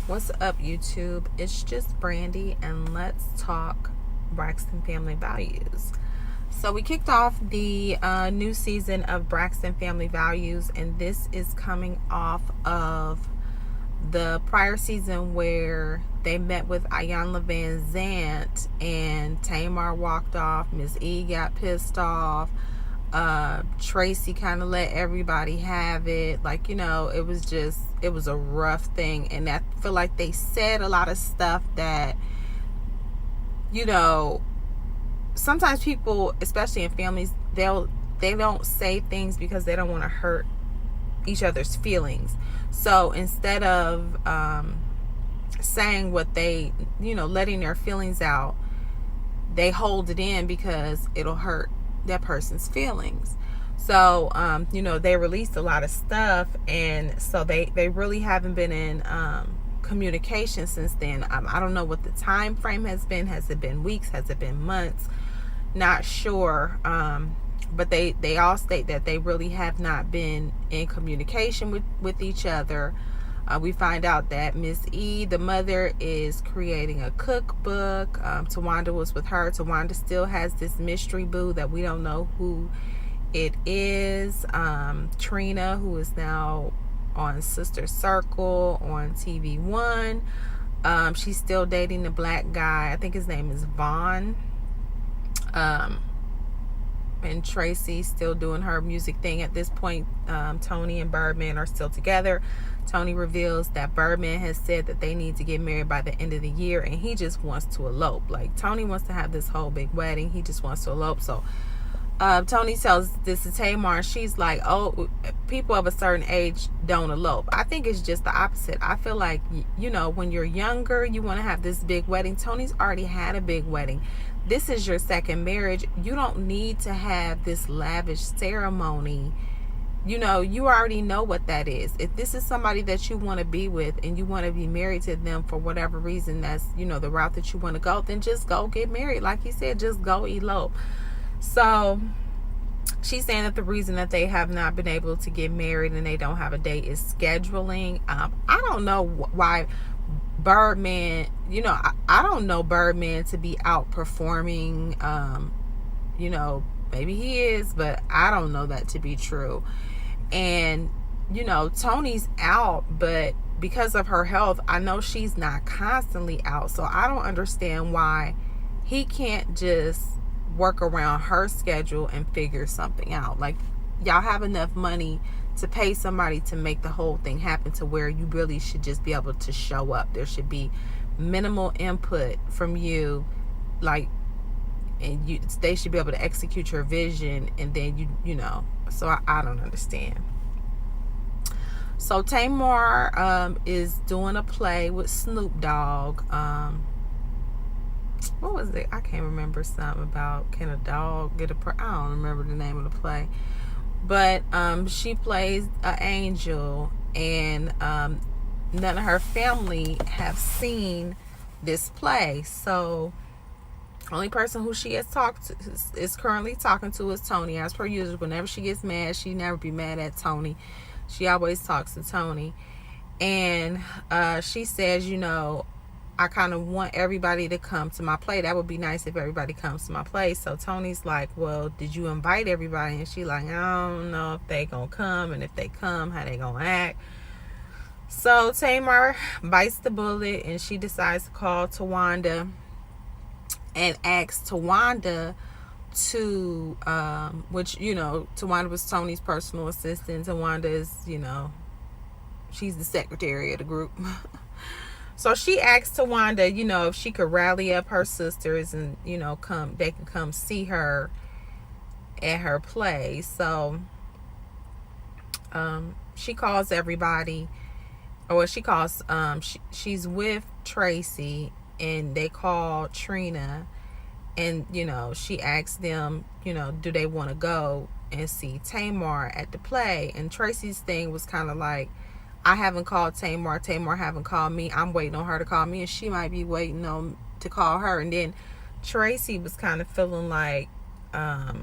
What's up, YouTube? It's just Brandy, and let's talk Braxton Family Values. So we kicked off the new season of Braxton Family Values, and this is coming off of the prior season where they met with Iyanla Van Zant, and Tamar walked off. Miss E got pissed off. Tracy kind of let everybody have it. Like, it was a rough thing. And I feel like they said a lot of stuff that, sometimes people, especially in families, they don't say things because they don't want to hurt each other's feelings. So instead of saying what they, letting their feelings out, they hold it in because it'll hurt that person's feelings. So they released a lot of stuff, and so they really haven't been in communication since then. I don't know what the time frame has been. Has it been weeks? Has it been months? Not sure. But they all state that they really have not been in communication with each other. We find out that Miss E, the mother, is creating a cookbook. Tawanda was with her. Tawanda still has this mystery boo that we don't know who it is. Trina, who is now on Sister Circle on TV One. She's still dating the black guy. I think his name is Vaughn. And Tracy still doing her music thing at this point. Tony and Birdman are still together. Tony reveals that Birdman has said that they need to get married by the end of the year, and he just wants to elope. Like, Tony wants to have this whole big wedding. He just wants to elope. So Tony tells this to Tamar, and she's like, oh, people of a certain age don't elope. I think it's just the opposite. I feel like, when you're younger, you want to have this big wedding. Tony's already had a big wedding. This is your second marriage. You don't need to have this lavish ceremony. You already know what that is. If this is somebody that you want to be with and you want to be married to them for whatever reason, that's, the route that you want to go, then just go get married. Like he said, just go elope. So she's saying that the reason that they have not been able to get married and they don't have a date is scheduling. I don't know why Birdman, I don't know Birdman to be outperforming. Maybe he is, but I don't know that to be true. And Tony's out, but because of her health, I know she's not constantly out. So I don't understand why he can't just work around her schedule and figure something out. Like, y'all have enough money to pay somebody to make the whole thing happen, to where you really should just be able to show up. There should be minimal input from you, like, and they should be able to execute your vision, and then so I don't understand. So Tamar is doing a play with Snoop Dogg. What was it? I can't remember. Something about, can a dog get I don't remember the name of the play. But she plays an angel, and none of her family have seen this play. So only person who she has talked to, is currently talking to, is Tony. As per usual, whenever she gets mad, she never be mad at Tony. She always talks to Tony. And she says, I kind of want everybody to come to my play. That would be nice if everybody comes to my play. So Tony's like, well, did you invite everybody? And she like, I don't know if they gonna come, and if they come, how they gonna act. So Tamar bites the bullet, and she decides to call Tawanda and asks Tawanda to, which, Tawanda was Tony's personal assistant. Tawanda is, she's the secretary of the group. So she asked Tawanda, if she could rally up her sisters and, they could come see her at her play. So she calls everybody, or she calls, she's with Tracy, and they call Trina, and, she asks them, do they want to go and see Tamar at the play? And Tracy's thing was kind of like, I haven't called Tamar. Tamar haven't called me. I'm waiting on her to call me, and she might be waiting on to call her. And then Tracy was kind of feeling like, well,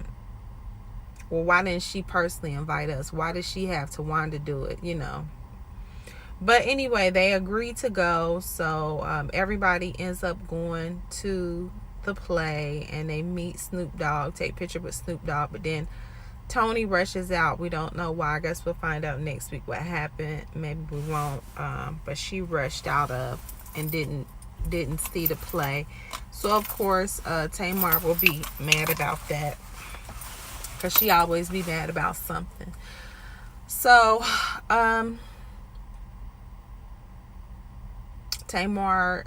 why didn't she personally invite us? Why did she have Tawanda do it? But anyway, they agreed to go. So everybody ends up going to the play, and they meet Snoop Dogg, take picture with Snoop Dogg. But then Tony rushes out. We don't know why. I guess we'll find out next week what happened. Maybe we won't. But she rushed out of and didn't see the play. So of course Tamar will be mad about that, because she always be mad about something. So Tamar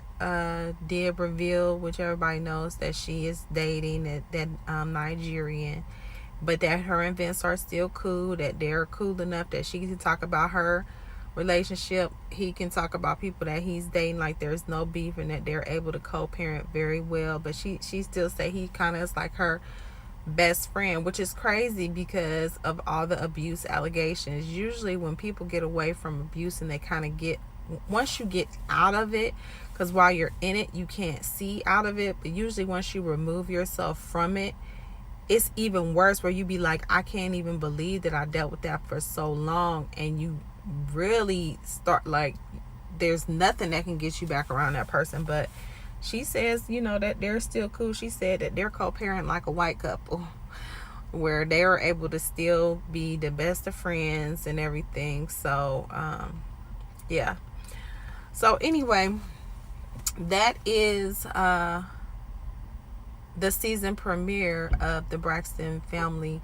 did reveal, which everybody knows, that she is dating that Nigerian, but that her and Vince are still cool, that they're cool enough that she can talk about her relationship. He can talk about people that he's dating, like there's no beef, and that they're able to co-parent very well. But she still say he kind of is like her best friend, which is crazy because of all the abuse allegations. Usually when people get away from abuse and they kind of get, once you get out of it, because while you're in it you can't see out of it, but usually once you remove yourself from it, it's even worse, where you be like, I can't even believe that I dealt with that for so long. And you really start like, there's nothing that can get you back around that person. But she says, that they're still cool. She said that they're co-parent like a white couple, where they are able to still be the best of friends and everything. So yeah. So anyway, that is the season premiere of the Braxton Family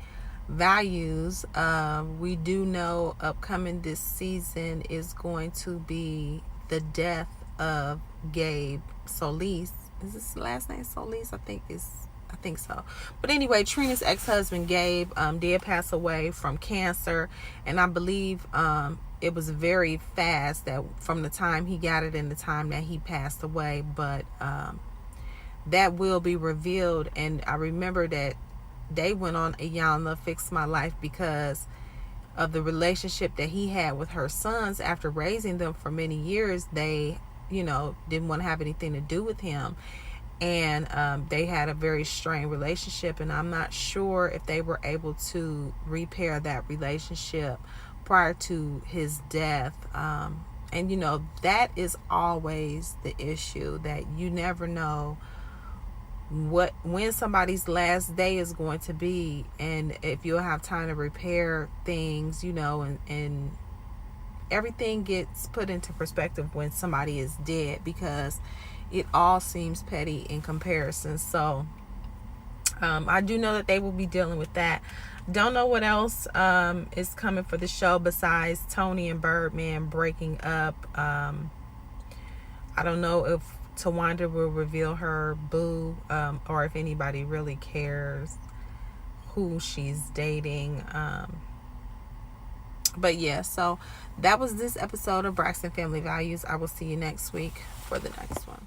Values. We do know upcoming this season is going to be the death of Gabe Solis. Is his last name Solis? I think so. But anyway, Trina's ex-husband Gabe did pass away from cancer, and I believe it was very fast, that from the time he got it and the time that he passed away. But that will be revealed. And I remember that they went on Iyanla Fix My Life because of the relationship that he had with her sons. After raising them for many years, they didn't want to have anything to do with him, and they had a very strained relationship. And I'm not sure if they were able to repair that relationship prior to his death. And that is always the issue, that you never know when somebody's last day is going to be, and if you'll have time to repair things, and everything gets put into perspective when somebody is dead, because it all seems petty in comparison. So I do know that they will be dealing with that. Don't know what else is coming for the show besides Tony and Birdman breaking up. I don't know if Tawanda will reveal her boo, or if anybody really cares who she's dating. But yeah, so that was this episode of Braxton Family Values. I will see you next week for the next one.